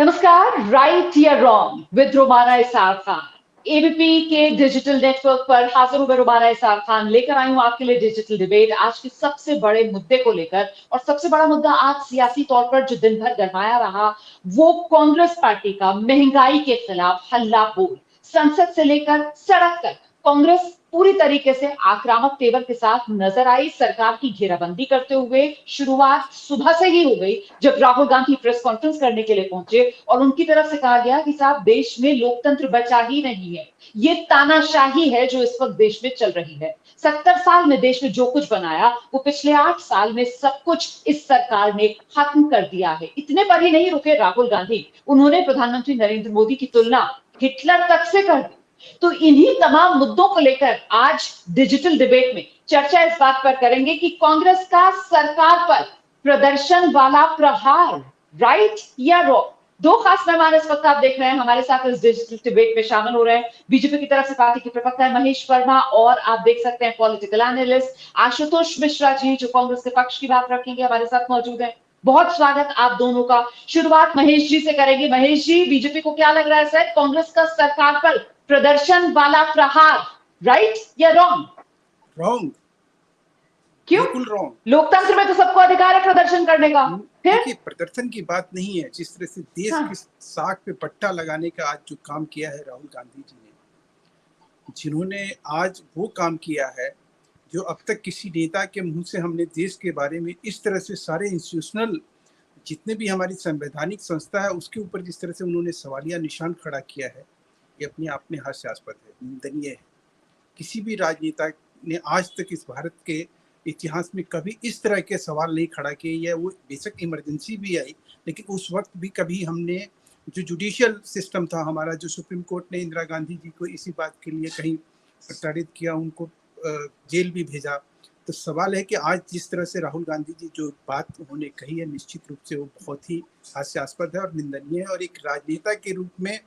नमस्कार। राइट या wrong with Romana Isar Khan, ABP के डिजिटल नेटवर्क पर हाजिर हूं मैं रोमाना इसार खान। लेकर आई हूं आपके लिए डिजिटल डिबेट आज के सबसे बड़े मुद्दे को लेकर। और सबसे बड़ा मुद्दा आज सियासी तौर पर जो दिन भर गरमाया रहा, वो कांग्रेस पार्टी का महंगाई के खिलाफ हल्ला बोल। संसद से लेकर सड़क तक कांग्रेस पूरी तरीके से आक्रामक तेवर के साथ नजर आई। सरकार की घेराबंदी करते हुए शुरुआत सुबह से ही हो गई, जब राहुल गांधी प्रेस कॉन्फ्रेंस करने के लिए पहुंचे और उनकी तरफ से कहा गया कि साहब, देश में लोकतंत्र बचा ही नहीं है, ये तानाशाही है जो इस वक्त देश में चल रही है। 70 साल में देश में जो कुछ बनाया, वो पिछले 8 साल में सब कुछ इस सरकार ने खत्म कर दिया है। इतने पर ही नहीं रुके राहुल गांधी, उन्होंने प्रधानमंत्री नरेंद्र मोदी की तुलना हिटलर तक से कर दी। तो इन्हीं तमाम मुद्दों को लेकर आज डिजिटल डिबेट में चर्चा इस बात पर करेंगे कि कांग्रेस का सरकार पर प्रदर्शन वाला प्रहार राइट या रॉन्ग। दो खास मेहमान इस वक्त आप देख रहे हैं हमारे साथ इस डिजिटल डिबेट में शामिल हो रहे हैं। बीजेपी की तरफ से पार्टी के प्रवक्ता है महेश वर्मा, और आप देख सकते हैं पॉलिटिकल एनालिस्ट आशुतोष मिश्रा जी, जो कांग्रेस के पक्ष की बात रखेंगे, हमारे साथ मौजूद है। बहुत स्वागत आप दोनों का। शुरुआत महेश जी से करेंगे। महेश जी, बीजेपी को क्या लग रहा है सर, कांग्रेस का सरकार पर प्रदर्शन वाला प्रहार राइट या रॉन्ग? रॉन्ग, क्यों? बिल्कुल रॉन्ग। लोकतंत्र में तो सबको अधिकार है प्रदर्शन करने का। देखिए, प्रदर्शन की बात नहीं है। जिस तरह से देश हाँ। की साख पे पट्टा लगाने का आज जो काम किया है राहुल गांधी जी ने, जिन्होंने आज वो काम किया है जो अब तक किसी नेता के मुंह से हमने देश के बारे में इस तरह से सारे इंस्टीट्यूशनल जितने भी हमारी संवैधानिक संस्था है उसके ऊपर जिस तरह से उन्होंने सवालिया निशान खड़ा किया है, ये अपने आप में हास्यास्पद है, निंदनीय है। किसी भी राजनेता ने आज तक इस भारत के इतिहास में कभी इस तरह के सवाल नहीं खड़ा किए। या वो बेशक इमरजेंसी भी आई, लेकिन उस वक्त भी कभी हमने जो जुडिशियल सिस्टम था हमारा, जो सुप्रीम कोर्ट ने इंदिरा गांधी जी को इसी बात के लिए कहीं प्रताड़ित किया, उनको जेल भी भेजा। तो सवाल है कि आज जिस तरह से राहुल गांधी जी जो बात उन्होंने कही है, निश्चित रूप से वो बहुत ही हास्यास्पद है और निंदनीय है। और एक राजनेता के रूप में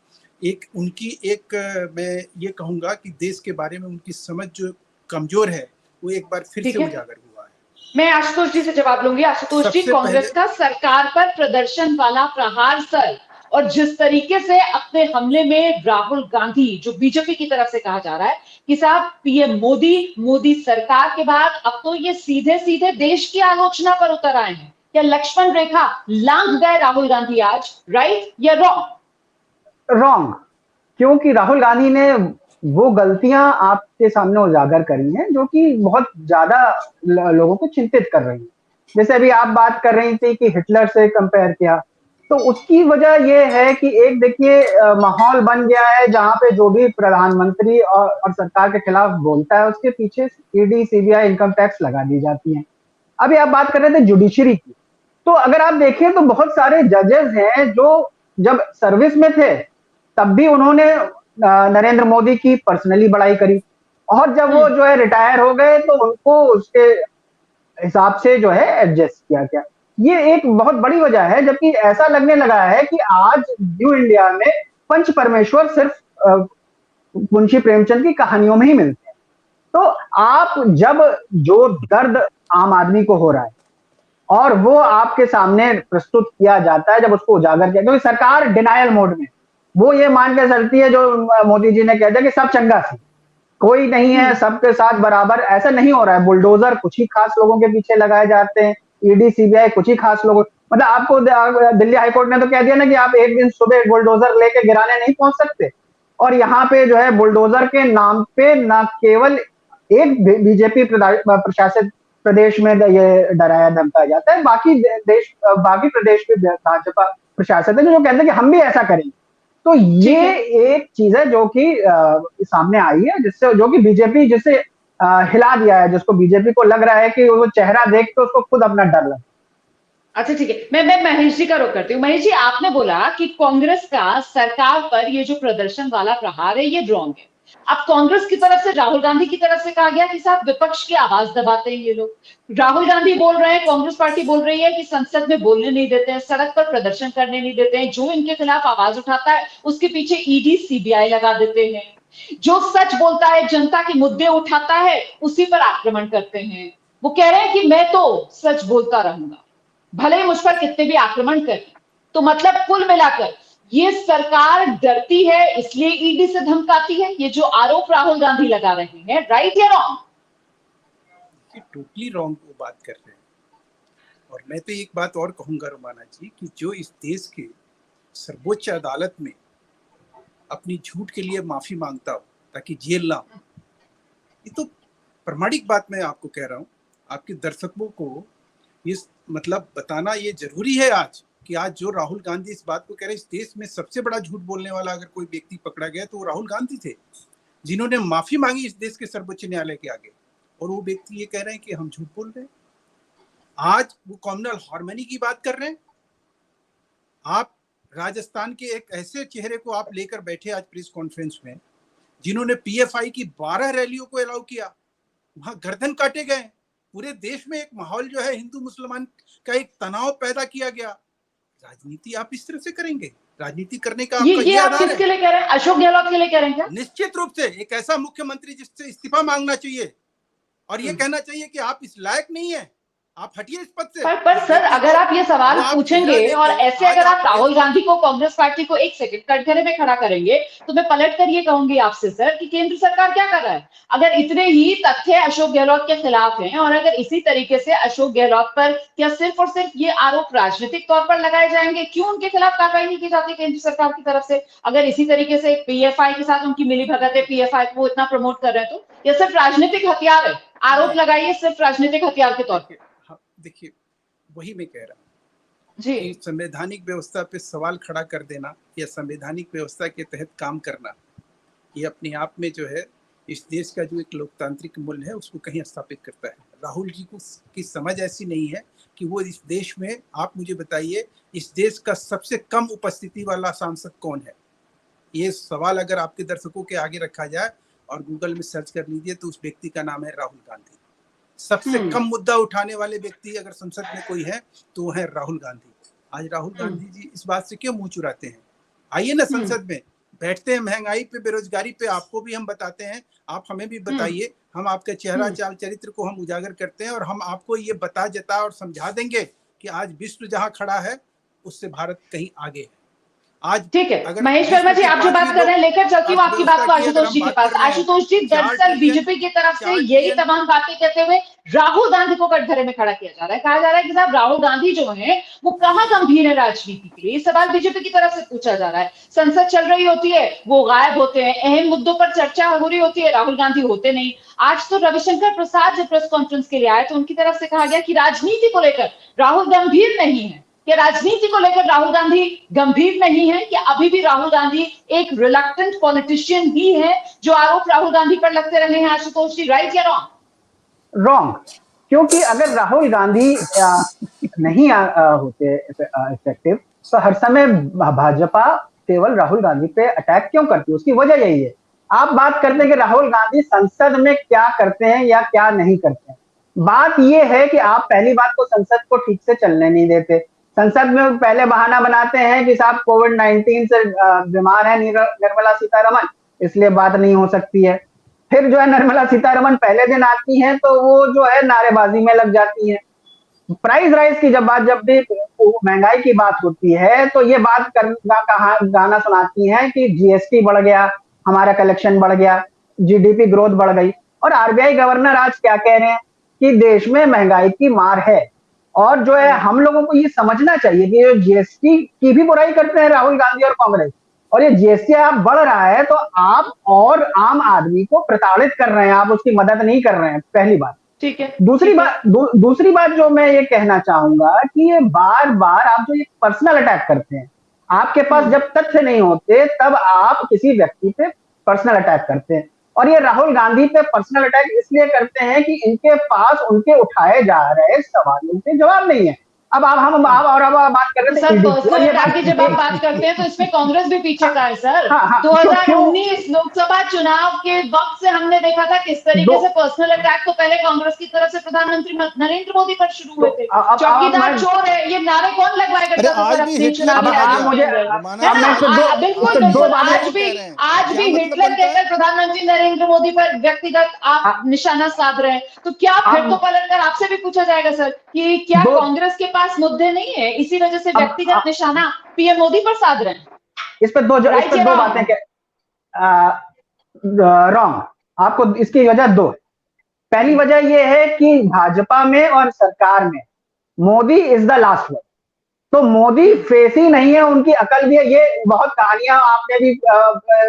मैं ये कहूँगा कि देश के बारे में उनकी समझ जो कमजोर है वो एक बार फिर से उजागर हुआ है। मैं आशुतोष जी से जवाब लूंगी। आशुतोष जी, कांग्रेस का सरकार पर प्रदर्शन वाला प्रहार सर, और जिस तरीके से अपने हमले में राहुल गांधी, जो बीजेपी की तरफ से कहा जा रहा है कि साहब पीएम मोदी सरकार के बाद अब तो ये सीधे सीधे देश की आलोचना पर उतर आए हैं। क्या लक्ष्मण रेखा लांघ गए राहुल गांधी आज, राइट या रॉन्ग? रॉन्ग, क्योंकि राहुल गांधी ने वो गलतियां आपके सामने उजागर करी हैं जो कि बहुत ज्यादा लोगों को चिंतित कर रही हैं। जैसे अभी आप बात कर रही थी कि हिटलर से कंपेयर किया, तो उसकी वजह ये है कि एक देखिए माहौल बन गया है जहां पे जो भी प्रधानमंत्री और सरकार के खिलाफ बोलता है उसके पीछे ईडी सीबीआई इनकम टैक्स लगा दी जाती है। अभी आप बात कर रहे थे जुडिशरी की, तो अगर आप देखें तो बहुत सारे जजेस हैं जो जब सर्विस में थे तब भी उन्होंने नरेंद्र मोदी की पर्सनली बड़ाई करी, और जब वो जो है रिटायर हो गए तो उनको उसके हिसाब से जो है एडजस्ट किया गया। ये एक बहुत बड़ी वजह है, जबकि ऐसा लगने लगा है कि आज न्यू इंडिया में पंच परमेश्वर सिर्फ मुंशी प्रेमचंद की कहानियों में ही मिलते हैं। तो आप जब जो दर्द आम आदमी को हो रहा है और वो आपके सामने प्रस्तुत किया जाता है, जब उसको उजागर किया, क्योंकि सरकार डिनायल मोड में, वो ये मान के चलती है जो मोदी जी ने कह दिया कि सब चंगा सी, कोई नहीं है, सबके साथ बराबर। ऐसा नहीं हो रहा है। बुलडोजर कुछ ही खास लोगों के पीछे लगाए जाते हैं, ईडी सीबीआई कुछ ही खास लोगों, मतलब आपको दिल्ली हाईकोर्ट ने तो कह दिया ना कि आप एक दिन सुबह बुलडोजर लेके गिराने नहीं पहुंच सकते। और यहाँ पे जो है बुलडोजर के नाम पे न केवल एक बीजेपी प्रशासित प्रदेश में ये डराया धमकाया जाता है, बाकी प्रदेश में भाजपा प्रशासित है जो कहते हैं कि हम भी ऐसा करेंगे। तो ये एक चीज है जो कि सामने आई है, जिससे जो कि बीजेपी जिसे हिला दिया है, जिसको बीजेपी को लग रहा है कि वो चेहरा देख के उसको खुद अपना डर लगे। अच्छा ठीक है, मैं महेश जी का रुख करती हूँ। महेश जी, आपने बोला कि कांग्रेस का सरकार पर ये जो प्रदर्शन वाला प्रहार है ये रॉन्ग है। अब कांग्रेस की तरफ से, राहुल गांधी की तरफ से कहा गया कि साहब विपक्ष की आवाज दबाते हैं ये लोग। राहुल गांधी बोल रहे हैं, कांग्रेस पार्टी बोल रही है कि संसद में बोलने नहीं देते हैं, सड़क पर प्रदर्शन करने नहीं देते हैं, जो इनके खिलाफ आवाज उठाता है उसके पीछे ईडी सीबीआई लगा देते हैं, जो सच बोलता है, जनता के मुद्दे उठाता है, उसी पर आक्रमण करते हैं। वो कह रहे हैं कि मैं तो सच बोलता रहूंगा, भले ही मुझ पर कितने भी आक्रमण करें। तो मतलब कुल मिलाकर ये सरकार डरती है इसलिए ईडी से धमकाती है, ये जो आरोप राहुल गांधी लगा रहे हैं, राइट या रॉन्ग? टोटली रॉन्ग वो बात कर रहे हैं। और मैं तो एक बात और कहूंगा रुमाना जी, कि जो इस देश के सर्वोच्च अदालत में अपनी झूठ के लिए माफी मांगता हो ताकि जेल ना हो, ये तो प्रामाणिक बात मैं आपको कह रहा हूँ। आपके दर्शकों को ये मतलब बताना ये जरूरी है आज, कि आज जो राहुल गांधी इस बात को कह रहे हैं, इस देश में सबसे बड़ा झूठ बोलने वाला अगर कोई व्यक्ति पकड़ा गया तो वो राहुल गांधी थे, जिन्होंने माफी मांगी इस देश के सर्वोच्च न्यायालय के आगे। और वो व्यक्ति ये कह रहे हैं कि हम झूठ बोल रहे हैं। आज वो कॉमनल हार्मनी की बात कर रहे हैं। आप राजस्थान के एक ऐसे चेहरे को आप लेकर बैठे आज प्रेस कॉन्फ्रेंस में, जिन्होंने पीएफआई की 12 रैलियों को अलाउ किया, वहां गर्दन काटे गए। पूरे देश में एक माहौल जो है हिंदू मुसलमान का एक तनाव पैदा किया गया। राजनीति आप इस तरह से करेंगे? राजनीति करने का आपका ये आप किसके लिए कह रहे हैं? अशोक गहलोत के लिए कह रहे हैं क्या? निश्चित रूप से एक ऐसा मुख्यमंत्री जिससे इस्तीफा मांगना चाहिए और ये कहना चाहिए कि आप इस लायक नहीं है, आप हटिए इस पद से। पर सर, अगर आप ये सवाल पूछेंगे और ऐसे अगर आप राहुल गांधी को, कांग्रेस पार्टी को एक सेकंड कटघरे में खड़ा करेंगे, तो मैं पलट कर ये कहूंगी आपसे सर कि केंद्र सरकार क्या कर रहा है? अगर इतने ही तथ्य अशोक गहलोत के खिलाफ हैं और अगर इसी तरीके से अशोक गहलोत पर क्या सिर्फ और सिर्फ ये आरोप राजनीतिक तौर पर लगाए जाएंगे, क्यों उनके खिलाफ कार्रवाई नहीं की जाती केंद्र सरकार की तरफ से? अगर इसी तरीके से पीएफआई के साथ उनकी मिली भगत है, पीएफआई को इतना प्रमोट कर रहे हैं, तो ये सिर्फ राजनीतिक हथियार है? आरोप लगाइए सिर्फ राजनीतिक हथियार के तौर पर। देखिए, वही मैं कह रहा हूँ जी, कि संवैधानिक व्यवस्था पे सवाल खड़ा कर देना या संवैधानिक व्यवस्था के तहत काम करना, ये अपने आप में जो है इस देश का जो एक लोकतांत्रिक मूल्य है उसको कहीं स्थापित करता है। राहुल जी को की समझ ऐसी नहीं है कि वो इस देश में, आप मुझे बताइए, इस देश का सबसे कम उपस्थिति वाला सांसद कौन है? ये सवाल अगर आपके दर्शकों के आगे रखा जाए और गूगल में सर्च कर लीजिए तो उस व्यक्ति का नाम है राहुल गांधी। सबसे कम मुद्दा उठाने वाले व्यक्ति अगर संसद में कोई है तो वो है राहुल गांधी। आज राहुल गांधी जी इस बात से क्यों मुंह चुराते हैं? आइए ना संसद में, बैठते हैं, महंगाई पे, बेरोजगारी पे आपको भी हम बताते हैं, आप हमें भी बताइए, हम आपका चेहरा चाल चरित्र को हम उजागर करते हैं और हम आपको ये जता और समझा देंगे कि आज विश्व जहां खड़ा है उससे भारत कहीं आगे है। आज ठीक है महेश वर्मा जी, आप जो बात कर रहे हैं लेकर चलती हूँ आपकी बात को आशुतोष जी के पास। आशुतोष जी, दरअसल बीजेपी की तरफ से यही तमाम बातें कहते हुए राहुल गांधी को कटघरे में खड़ा किया जा रहा है। कहा जा रहा है कि साहब राहुल गांधी जो है वो कहाँ गंभीर है राजनीति के लिए, सवाल बीजेपी की तरफ से पूछा जा रहा है। संसद चल रही होती है, वो गायब होते हैं, अहम मुद्दों पर चर्चा हो रही होती है, राहुल गांधी होते नहीं। आज तो रविशंकर प्रसाद जब प्रेस कॉन्फ्रेंस के लिए आए तो उनकी तरफ से कहा गया कि राजनीति को लेकर राहुल गंभीर नहीं है। कि राजनीति को लेकर राहुल गांधी गंभीर नहीं है, कि अभी भी राहुल गांधी एक रिलक्टेंट पॉलिटिशियन ही है, जो आरोप राहुल गांधी पर लगते रहे हैं? आशुतोष जी, राइट या रॉन्ग? रॉन्ग, क्योंकि अगर राहुल गांधी नहीं होते इफेक्टिव तो हर समय भाजपा केवल राहुल गांधी पे अटैक क्यों करती है? उसकी वजह यही है। आप बात करते हैं कि राहुल गांधी संसद में क्या करते हैं या क्या नहीं करते हैं। बात यह है कि आप पहली बात तो संसद को ठीक से चलने नहीं देते। संसद में पहले बहाना बनाते हैं कि साहब कोविड-19 से बीमार है निर्मला सीतारमण, इसलिए बात नहीं हो सकती है। फिर जो है निर्मला सीतारमण पहले दिन आती हैं तो वो जो है नारेबाजी में लग जाती है। प्राइस राइज की जब भी महंगाई की बात होती है तो ये बात गाना सुनाती हैं कि जीएसटी बढ़ गया, हमारा कलेक्शन बढ़ गया, जीडीपी ग्रोथ बढ़ गई। और आरबीआई गवर्नर आज क्या कह रहे हैं कि देश में महंगाई की मार है। और जो है हम लोगों को ये समझना चाहिए कि ये जीएसटी की भी बुराई करते हैं राहुल गांधी और कांग्रेस, और ये जीएसटी आप बढ़ रहा है तो आप और आम आदमी को प्रताड़ित कर रहे हैं, आप उसकी मदद नहीं कर रहे हैं, पहली बात। ठीक है। दूसरी बात जो मैं ये कहना चाहूंगा कि ये बार बार आप जो ये पर्सनल अटैक करते हैं, आपके पास जब तथ्य नहीं होते तब आप किसी व्यक्ति पे पर्सनल अटैक करते हैं। और ये राहुल गांधी पे पर्सनल अटैक इसलिए करते हैं कि इनके पास उनके उठाए जा रहे सवालों के जवाब नहीं है। अब बात कर रहे सर, पर्सनल अटैक की जब आप बात करते हैं तो इसमें कांग्रेस भी पीछे का है सर। 2019 लोकसभा चुनाव के वक्त से हमने देखा था किस तरीके से पर्सनल अटैक तो पहले कांग्रेस की तरफ से प्रदधानमंत्री नरेंद्र मोदी पर शुरू हुए थे। चौकीदार चोर है, ये नारे कौन लगवाएगा? आज भी हिटलर कहकर प्रधानमंत्री नरेंद्र मोदी पर व्यक्तिगत आप निशाना साध रहे हैं, तो क्या फिर तो पलटकर आपसे भी पूछा जाएगा सर कि क्या कांग्रेस के पास मुद्दे नहीं है, इसी वजह से व्यक्तिगत निशाना पीएम मोदी पर साध रहे हैं? इस पे दो बातें रॉन्ग। आपको इसकी वजह दो। पहली वजह यह है कि भाजपा में और सरकार में Modi is the last word. तो मोदी फेस ही नहीं है, उनकी अकल भी है। ये बहुत कहानियां आपने भी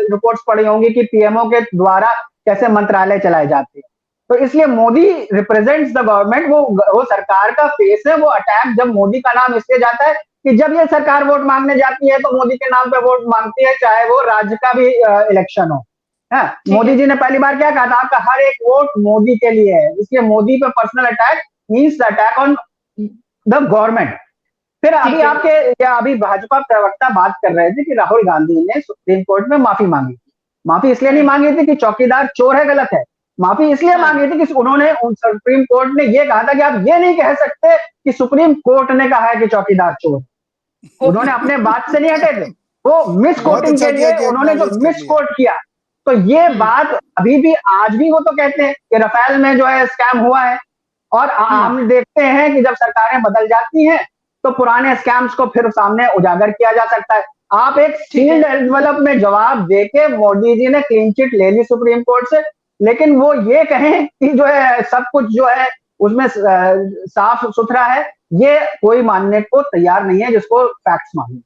रिपोर्ट्स पढ़ी होंगी कि पीएमओ के द्वारा कैसे मंत्रालय चलाए जाते हैं। तो इसलिए मोदी रिप्रेजेंट्स द गवर्नमेंट, वो सरकार का फेस है। वो अटैक जब मोदी का नाम इसलिए जाता है कि जब ये सरकार वोट मांगने जाती है तो मोदी के नाम पे वोट मांगती है, चाहे वो राज्य का भी इलेक्शन हो। है मोदी जी ने पहली बार क्या कहा था, आपका हर एक वोट मोदी के लिए है। इसलिए मोदी पे personal attack means attack on the government. फिर अभी भाजपा प्रवक्ता बात कर रहे थे कि राहुल गांधी ने सुप्रीम कोर्ट में माफी मांगी थी। माफी इसलिए नहीं मांगी थी कि चौकीदार चोर है, गलत है। माफी इसलिए मांगी थी कि उन्होंने सुप्रीम कोर्ट ने ये कहा था कि आप ये नहीं कह सकते कि सुप्रीम कोर्ट ने कहा है कि चौकीदार चोर। उन्होंने अपने बात से नहीं हटे थे, वो मिस कोटिंग के लिए उन्होंने जो मिस कोट किया। तो ये बात अभी भी आज भी वो तो कहते हैं कि राफेल में जो है स्कैम हुआ है। और हम देखते हैं कि जब सरकारें बदल जाती हैं तो पुराने स्कैम्स को फिर सामने उजागर किया जा सकता है। आप एक सील्ड एनवेलप में जवाब देके मोदी जी ने क्लीन चिट ले ली सुप्रीम कोर्ट से, लेकिन वो ये कहें कि जो है सब कुछ जो है उसमें साफ सुथरा है, ये कोई मानने को तैयार नहीं है जिसको फैक्ट्स माने।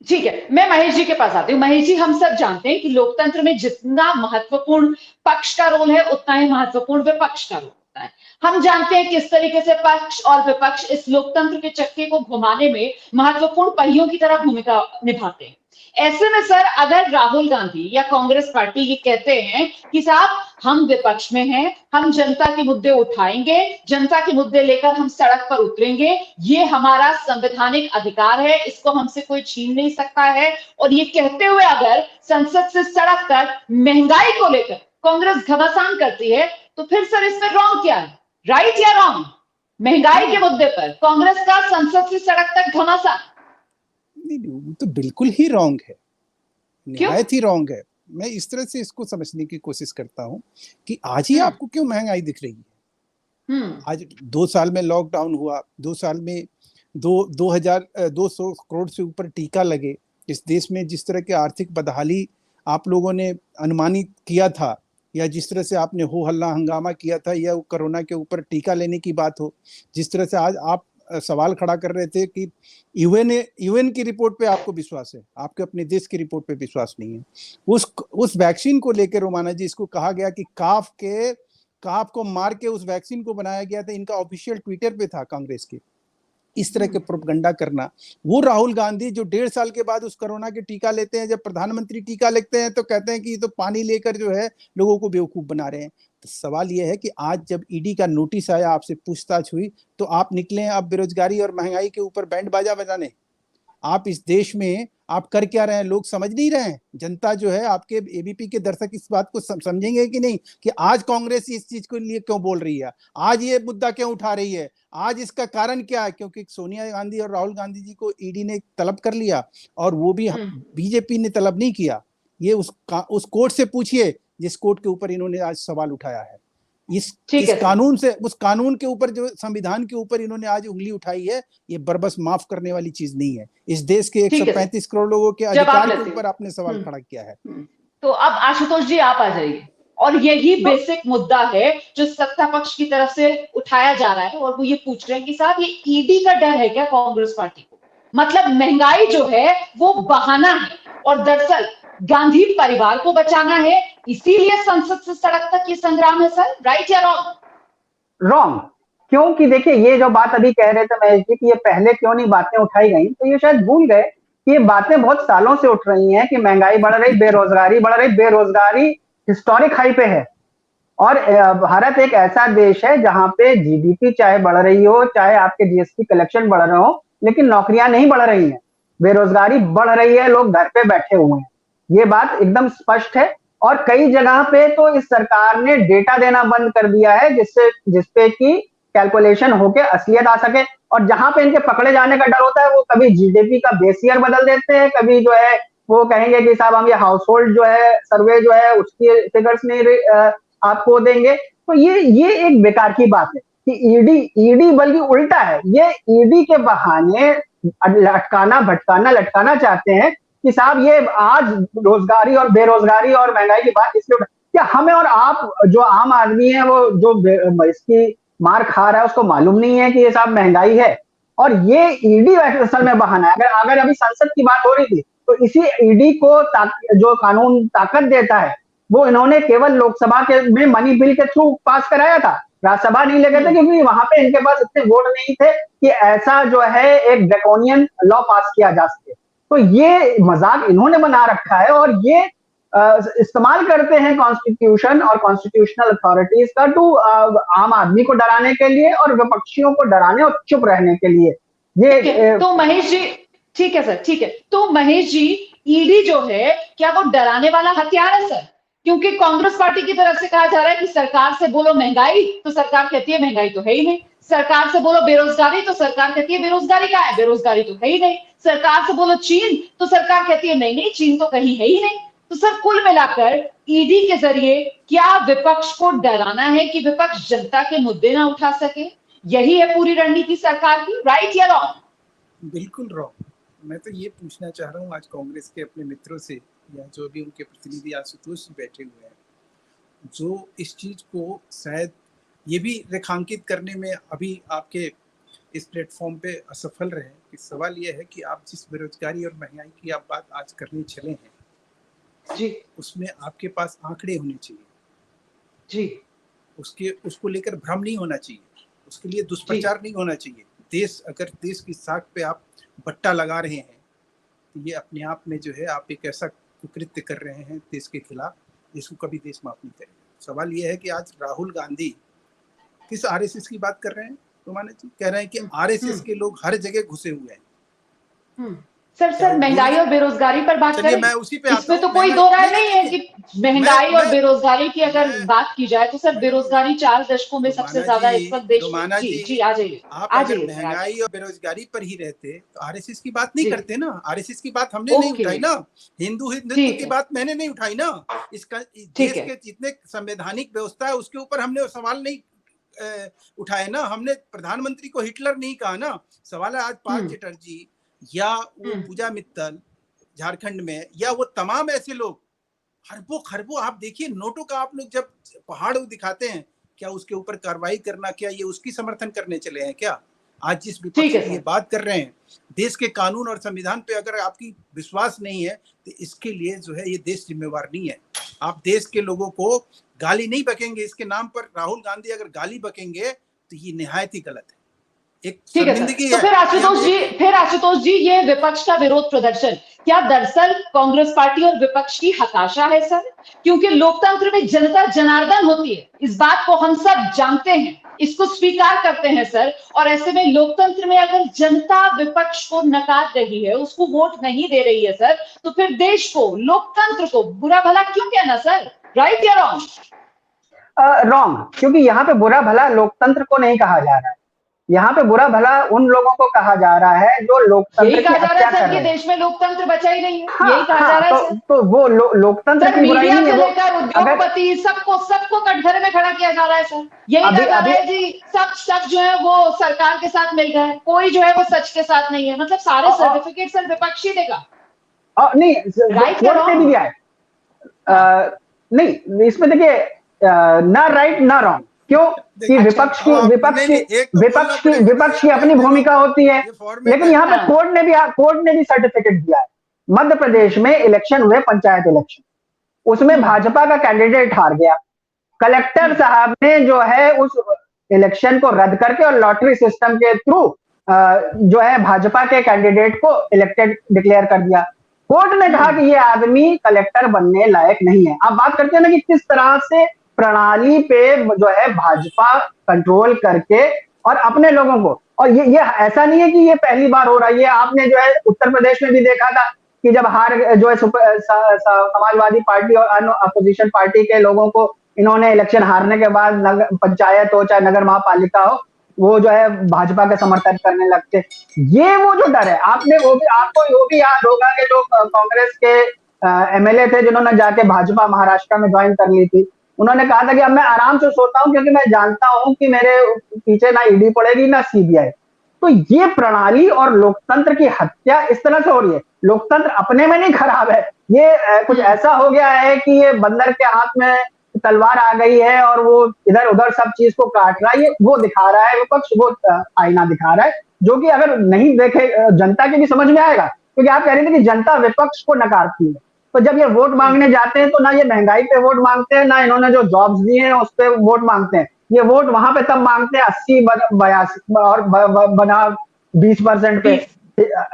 ठीक है, मैं महेश जी के पास आती हूँ। महेश जी, हम सब जानते हैं कि लोकतंत्र में जितना महत्वपूर्ण पक्ष का रोल है उतना ही महत्वपूर्ण विपक्ष का रोल होता है। हम जानते हैं किस तरीके से पक्ष और विपक्ष इस लोकतंत्र के चक्के को घुमाने में महत्वपूर्ण पहियों की तरह भूमिका निभाते हैं। ऐसे में सर, अगर राहुल गांधी या कांग्रेस पार्टी ये कहते हैं कि साहब हम विपक्ष में हैं, हम जनता के मुद्दे उठाएंगे, जनता के मुद्दे लेकर हम सड़क पर उतरेंगे, ये हमारा संवैधानिक अधिकार है, इसको हमसे कोई छीन नहीं सकता है, और ये कहते हुए अगर संसद से सड़क तक महंगाई को लेकर कांग्रेस घमासान करती है, तो फिर सर इसमें रॉन्ग क्या है? राइट या रॉन्ग? महंगाई के मुद्दे पर कांग्रेस का संसद से सड़क तक घमासान? नहीं, तो बिल्कुल ही रॉन्ग है, निहायत ही रॉन्ग है। मैं इस तरह से इसको समझने की कोशिश करता हूं कि आज ही आपको क्यों महंगाई दिख रही है? आज 2 साल में लॉकडाउन हुआ, 2 साल में 2,200 करोड़ से ऊपर टीका लगे। इस देश में जिस तरह की आर्थिक बदहाली आप लोगों ने अनुमानित किया था, या जिस तरह से आपने हो हल्ला हंगामा किया था, या कोरोना के ऊपर टीका लेने की बात हो, जिस तरह से आज आप सवाल खड़ा कर रहे थे कि यूएन की रिपोर्ट पे आपको विश्वास है, आपके अपने देश की रिपोर्ट पे विश्वास नहीं है। उस वैक्सीन को लेकर रोमाना जी, इसको कहा गया कि काफ को मार के उस वैक्सीन को बनाया गया था। इनका ऑफिशियल ट्विटर पे था कांग्रेस के। इस तरह के प्रोपगंडा करना, वो राहुल गांधी जो 1.5 साल के बाद उस कोरोना के टीका लेते हैं, जब प्रधानमंत्री टीका लेते हैं तो कहते हैं कि ये तो पानी लेकर जो है लोगों को बेवकूफ बना रहे हैं। तो सवाल यह है कि आज जब ईडी का नोटिस आया, आपसे पूछताछ हुई, तो आप निकले अब बेरोजगारी और महंगाई के ऊपर बैंड बाजा बजाने। आप इस देश में आप कर क्या रहे हैं, लोग समझ नहीं रहे हैं। जनता जो है, आपके एबीपी के दर्शक इस बात को समझेंगे कि नहीं कि आज कांग्रेस इस चीज के लिए क्यों बोल रही है, आज ये मुद्दा क्यों उठा रही है, आज इसका कारण क्या है? क्योंकि सोनिया गांधी और राहुल गांधी जी को ईडी ने तलब कर लिया, और वो भी बीजेपी ने तलब नहीं किया। ये उस कोर्ट से पूछिए जिस कोर्ट के ऊपर इन्होंने आज सवाल उठाया है। इस कानून से, उस कानून के ऊपर, जो संविधान के ऊपर इन्होंने आज उंगली उठाई है, ये बरबस माफ करने वाली चीज नहीं है। इस देश के 135 करोड़ लोगों के अधिकार के ऊपर आपने सवाल खड़ा किया है। तो अब आशुतोष जी आप आ जाइए, और यही बेसिक मुद्दा है जो सत्ता पक्ष की तरफ से उठाया जा रहा है, और वो ये पूछ रहे हैं कि साहब ये ईडी का डर है क्या कांग्रेस पार्टी को? मतलब महंगाई जो है वो बहाना है, और दरअसल गांधी परिवार को बचाना है, इसीलिए संसद से सड़क तक ये संग्राम है सर। राइट या रॉन्ग? रॉन्ग, क्योंकि देखिए ये जो बात अभी कह रहे थे महेश जी कि ये पहले क्यों नहीं बातें उठाई गई, तो ये शायद भूल गए कि ये बातें बहुत सालों से उठ रही हैं कि महंगाई बढ़ रही, बेरोजगारी बढ़ रही, बेरोजगारी हिस्टोरिक हाई पे है। और भारत एक ऐसा देश है जहां पे जीडीपी चाहे बढ़ रही हो, चाहे आपके जीएसटी कलेक्शन बढ़ रहे हो, लेकिन नौकरियां नहीं बढ़ रही हैं, बेरोजगारी बढ़ रही है, लोग घर पे बैठे हुए हैं। ये बात एकदम स्पष्ट है। और कई जगह पे तो इस सरकार ने डेटा देना बंद कर दिया है जिसपे कि कैलकुलेशन होके असलियत आ सके। और जहां पे इनके पकड़े जाने का डर होता है, वो कभी जीडीपी का बेस ईयर बदल देते हैं, कभी जो है वो कहेंगे कि साहब हम ये हाउस होल्ड जो है सर्वे जो है उसकी फिगर्स नहीं आपको देंगे। तो ये एक बेकार की बात है कि ईडी बल्कि उल्टा है, ये ईडी के बहाने लटकाना चाहते हैं कि साहब ये आज रोजगारी और बेरोजगारी और महंगाई की बात इसलिए क्या हमें और आप जो आम आदमी है वो जो इसकी मार खा रहा है उसको मालूम नहीं है कि ये साहब महंगाई है। और ये ईडी असल में बहाना है। अगर अगर अभी संसद की बात हो रही थी तो इसी ईडी को जो कानून ताकत देता है वो इन्होंने केवल लोकसभा के में मनी बिल के थ्रू पास कराया था, राज्यसभा नहीं ले गए थे क्योंकि वहां पे इनके पास इतने वोट नहीं थे कि ऐसा जो है एक ड्रैकोनियन लॉ पास किया जा सके। तो ये मजाक इन्होंने बना रखा है और ये इस्तेमाल करते हैं कॉन्स्टिट्यूशन और कॉन्स्टिट्यूशनल अथॉरिटीज का टू आम आदमी को डराने के लिए और विपक्षियों को डराने और चुप रहने के लिए। ये तो महेश जी, ठीक है सर, ठीक है। तो महेश जी, ईडी जो है क्या वो डराने वाला हथियार है सर? क्योंकि कांग्रेस पार्टी की तरफ से कहा जा रहा है कि सरकार से बोलो महंगाई, तो सरकार कहती है महंगाई तो है ही नहीं। सरकार से बोलो बेरोजगारी, तो सरकार कहती है बेरोजगारी क्या है, बेरोजगारी तो है ही नहीं। सरकार से बोलो चीन, तो सरकार कहती है नहीं नहीं, चीन तो कहीं है ही नहीं। तो सर कुल मिलाकर ईडी के जरिए क्या विपक्ष को डराना है कि विपक्ष जनता के मुद्दे ना उठा सके? यही है पूरी रणनीति सरकार की, राइट या रॉन्ग? बिल्कुल रॉन्ग। मैं तो ये पूछना चाह रहा हूँ आज कांग्रेस के अपने मित्रों से या जो भी उनके प्रतिनिधि आशुतोष बैठे हुए हैं, जो इस चीज को शायद ये भी रेखांकित करने में अभी आपके इस प्लेटफॉर्म पे असफल रहे कि सवाल ये है कि आप जिस बेरोजगारी और महंगाई की आप बात आज करने चले हैं जी उसमें आपके पास आंकड़े होने चाहिए जी, उसको लेकर भ्रम नहीं होना चाहिए, उसके लिए दुष्प्रचार नहीं होना चाहिए। अगर देश की साख पे आप बट्टा लगा रहे हैं तो ये अपने आप में जो है आप एक ऐसा कुकृत्य कर रहे हैं देश के खिलाफ जिसको कभी देश माफ नहीं करेगा। सवाल ये है कि आज राहुल गांधी किस आरएसएस की बात कर रहे हैं? तो माने जी कह रहे हैं कि आरएसएस के लोग हर जगह घुसे हुए हैं। सर महंगाई और बेरोजगारी पर बात करें, मैं उसी पे इसमें तो कोई दो राय नहीं है कि महंगाई और बेरोजगारी की अगर मैं, बात की जाए तो सर बेरोजगारी 4 दशकों में सबसे ज्यादा इस वक्त देश में। जी आ जाइए, आप अगर महंगाई और बेरोजगारी पर ही रहते तो आरएसएस की बात नहीं करते ना। आरएसएस की बात हमने नहीं उठाई ना, हिंदुत्व की बात मैंने नहीं उठाई ना। इसका देश के जितने संवैधानिक व्यवस्था है उसके ऊपर हमने सवाल नहीं उठाए ना। हमने प्रधानमंत्री को हिटलर नहीं कहा ना। सवाल है आज पार्थ चटर्जी या वो पूजा मित्तल झारखंड में या वो तमाम ऐसे लोग खरबों खरबों आप देखिए नोटों का आप लोग जब पहाड़ दिखाते हैं क्या उसके ऊपर कार्रवाई करना, क्या ये उसकी समर्थन करने चले हैं क्या? आज जिस विपक्ष की ये बात कर रहे हैं देश के कानून और संविधान पे अगर आपकी विश्वास नहीं है तो इसके लिए जो है ये देश जिम्मेवार नहीं है। आप देश के लोगों को गाली नहीं बकेंगे इसके नाम पर। राहुल गांधी अगर गाली बकेंगे तो ये निहायत ही गलत है। ठीक है सर। तो फिर आशुतोष जी ये विपक्ष का विरोध प्रदर्शन क्या दरअसल कांग्रेस पार्टी और विपक्ष की हताशा है सर? क्योंकि लोकतंत्र में जनता जनार्दन होती है, इस बात को हम सब जानते हैं, इसको स्वीकार करते हैं सर। और ऐसे में लोकतंत्र में अगर जनता विपक्ष को नकार रही है, उसको वोट नहीं दे रही है सर, तो फिर देश को, लोकतंत्र को बुरा भला क्यों कहना सर? राइट या रॉन्ग? रॉन्ग, क्योंकि यहाँ पे बुरा भला लोकतंत्र को नहीं कहा जा रहा है, यहाँ पे बुरा भला उन लोगों को कहा जा रहा है जो लोकतंत्र की हत्या कर रहे हैं। देश में लोकतंत्र बचा ही नहीं है, यही कहा जा रहा है। तो वो लोकतंत्र की बुराई नहीं है, लेकर उद्योगपति सबको कटघरे में खड़ा किया जा रहा है सर। यही कहा जा रहा है जी सब जो है वो सरकार के साथ मिल गए, कोई जो है वो सच के साथ नहीं है। मतलब सारे सर्टिफिकेट सर विपक्ष ही देगा। नहीं, कोर्ट ने भी दिया है। नहीं, इसमें देखिए ना राइट ना रॉन्ग, क्यों कि विपक्ष की अपनी भूमिका होती है। लेकिन यहाँ पे कोर्ट ने भी सर्टिफिकेट दिया है। मध्य प्रदेश में इलेक्शन हुए, पंचायत इलेक्शन, उसमें भाजपा का कैंडिडेट हार गया। कलेक्टर साहब ने जो है उस इलेक्शन को रद्द करके और लॉटरी सिस्टम के थ्रू जो है भाजपा के कैंडिडेट को इलेक्टेड डिक्लेयर कर दिया। कोर्ट ने कहा कि ये आदमी कलेक्टर बनने लायक नहीं है। आप बात करते हैं ना कि किस तरह से प्रणाली पे जो है भाजपा कंट्रोल करके और अपने लोगों को, और ये ऐसा नहीं है कि ये पहली बार हो रहा है। ये आपने जो है उत्तर प्रदेश में भी देखा था कि जब जो है समाजवादी पार्टी और अन्य अपोजिशन पार्टी के लोगों को इन्होंने इलेक्शन हारने के बाद पंचायत हो चाहे नगर महापालिका हो, वो जो है भाजपा का समर्थन करने लगते। ये वो जो डर है, आपको वो भी याद होगा कि जो कांग्रेस के एमएलए थे जिन्होंने जाके भाजपा महाराष्ट्र में ज्वाइन कर ली थी, उन्होंने कहा था कि अब मैं आराम से सोता हूं क्योंकि मैं जानता हूं कि मेरे पीछे ना ईडी पड़ेगी ना सीबीआई। तो ये प्रणाली और लोकतंत्र की हत्या इस तरह से हो रही है। लोकतंत्र अपने में नहीं खराब है, ये कुछ ऐसा हो गया है कि ये बंदर के हाथ में तलवार आ गई है और वो इधर उधर सब चीज को काट रहा है, ये वो दिखा रहा है विपक्ष, वो आईना दिखा रहा है, जो कि अगर नहीं देखे जनता के भी समझ में आएगा। क्योंकि आप कह रहे थे कि जनता विपक्ष को नकारती है, तो जब ये वोट मांगने जाते हैं तो ना ये महंगाई पे वोट मांगते हैं, ना इन्होंने जो जॉब्स दिए हैं उस पर वोट मांगते हैं। ये वोट वहां पे तब मांगते हैं 80 और बना 20% पे,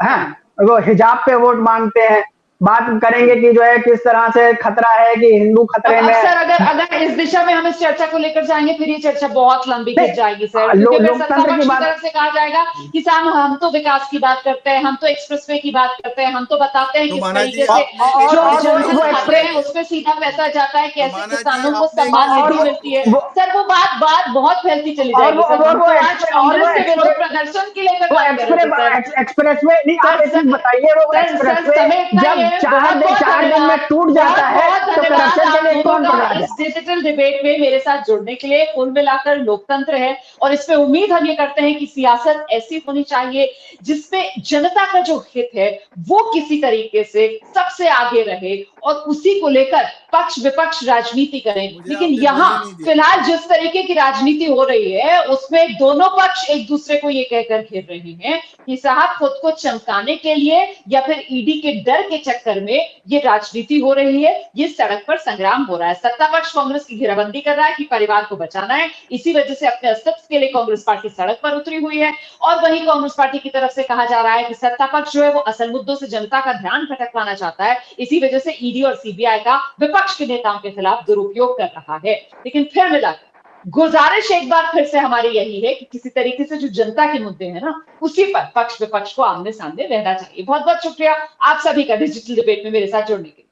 है वो हिजाब पे वोट मांगते हैं। बात करेंगे कि जो है किस तरह से खतरा है कि हिंदू खतरे में। सर अगर इस दिशा में हम इस चर्चा को लेकर जाएंगे फिर ये चर्चा बहुत लंबी खिंच जाएगी सर, क्योंकि अगर सत्तापक्ष की तरफ से कहा जाएगा कि साहब हम तो विकास की बात करते हैं, हम तो एक्सप्रेसवे की बात करते हैं, हम तो बताते हैं किस तरीके से जो खतरे हैं उस पर सीधा पैसा जाता है, कैसे किसानों को सम्मान निधि मिलती है। सर वो बात बहुत फैलती चली जाएगी सर, आज कांग्रेस के विरोध प्रदर्शन की लेकर एक्सप्रेसवे नहीं, आप एक चीज बताइए, वो एक्सप्रेसवे जब 4 दिन में टूट जाता है तो करप्शन के लिए कौन पकड़ा जाए? इस डिजिटल डिबेट में मेरे साथ जुड़ने के लिए कुल मिलाकर लोकतंत्र है और इसमें उम्मीद हम ये करते हैं कि सियासत ऐसी होनी चाहिए जिसमें जनता का जो हित है वो किसी तरीके से सबसे आगे रहे और उसी को लेकर पक्ष विपक्ष राजनीति करें। लेकिन यहाँ फिलहाल जिस तरीके की राजनीति हो रही है उसमें दोनों पक्ष एक दूसरे को ये कहकर घेर रहे हैं कि साहब खुद को चमकाने के लिए या फिर ईडी के डर के चक्कर में ये राजनीति हो रही है, ये सड़क पर संग्राम हो रहा है। सत्ता पक्ष कांग्रेस की घेराबंदी कर रहा है कि परिवार को बचाना है, इसी वजह से अपने अस्तित्व के लिए कांग्रेस पार्टी सड़क पर उतरी हुई है। और वहीं कांग्रेस पार्टी की तरफ से कहा जा रहा है कि सत्ता पक्ष जो है वो असल मुद्दों से जनता का ध्यान भटकवाना चाहता है, इसी वजह से ईडी और सीबीआई का विपक्ष के नेताओं के खिलाफ दुरुपयोग कर रहा है। लेकिन फिर मिलाकर गुजारिश एक बार फिर से हमारी यही है कि किसी तरीके से जो जनता के मुद्दे हैं ना उसी पर पक्ष विपक्ष को आमने सामने रहना चाहिए। बहुत बहुत शुक्रिया आप सभी का डिजिटल डिबेट में मेरे साथ जुड़ने के लिए।